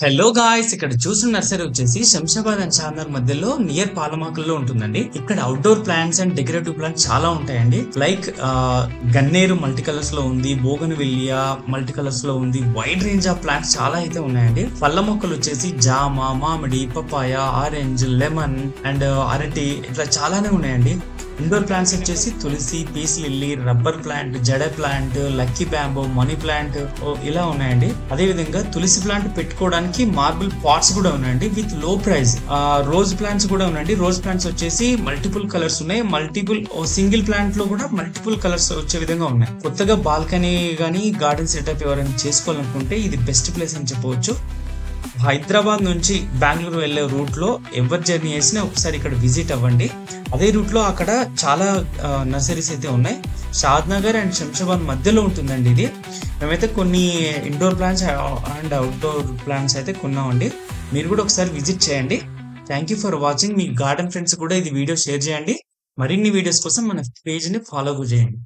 Hello guys, ఇక్కడ చూసిన nursery వచ్చేసి శంషాబాద్ అండ్ చార్మినార్ మధ్యలో నియర్ పాలమాకుల్లో ఉంటుందండి. ఇక్కడ outdoor plants and decorative plants చాలా ఉంటాయండి. లైక్ గన్నేరు మల్టీ కలర్స్ లో ఉంది, బోగన్విల్లియా మల్టీ కలర్స్ లో ఉంది. వైడ్ రేంజ్ ఆఫ్ ప్లాంట్స్ చాలా అయితే ఉన్నాయండి. పళ్ళ మొక్కలు వచ్చేసి జామ, మామిడి, పపాయ, ఆరెంజ్, లెమన్ అండ్ అరటి ఇట్లా చాలానే ఉన్నాయండి. ఇండోర్ ప్లాంట్స్ వచ్చేసి తులసి, పీస్ లిల్లీ, రబ్బర్ ప్లాంట్, జడ plant, lucky bamboo, money plant ఇలా ఉన్నాయండి. అదే విధంగా తులసి ప్లాంట్ పెట్టుకోవడానికి మార్బుల్ పాట్స్ కూడా ఉన్నాయండి విత్ లో ప్రైస్. రోజ్ ప్లాంట్స్ కూడా ఉన్నాయండి. రోజ్ ప్లాంట్స్ వచ్చేసి మల్టిపుల్ కలర్స్ ఉన్నాయి. సింగిల్ ప్లాంట్ లో కూడా మల్టిపుల్ కలర్స్ వచ్చే విధంగా ఉన్నాయి. కొత్తగా బాల్కనీ గానీ గార్డెన్ సెటప్ ఎవరైనా చేసుకోవాలనుకుంటే ఇది బెస్ట్ ప్లేస్ అని చెప్పవచ్చు. హైదరాబాద్ నుంచి బెంగళూరు వెళ్లే రూట్ లో ఎవరి జర్నీ చేసినా ఒకసారి ఇక్కడ విజిట్ అవ్వండి. అదే రూట్ లో అక్కడ చాలా నర్సరీస్ అయితే ఉన్నాయి. షాద్ నగర్ అండ్ శంషాబాద్ మధ్యలో ఉంటుందండి ఇది. మేమైతే కొన్ని indoor plants and outdoor plants అయితే కొన్నామండి. మీరు కూడా ఒకసారి విజిట్ చేయండి. Thank you for watching. మీ గార్డెన్ ఫ్రెండ్స్ కూడా ఇది వీడియో షేర్ చేయండి. మరిన్ని వీడియోస్ కోసం మన పేజ్ ని ఫాలో చేయండి.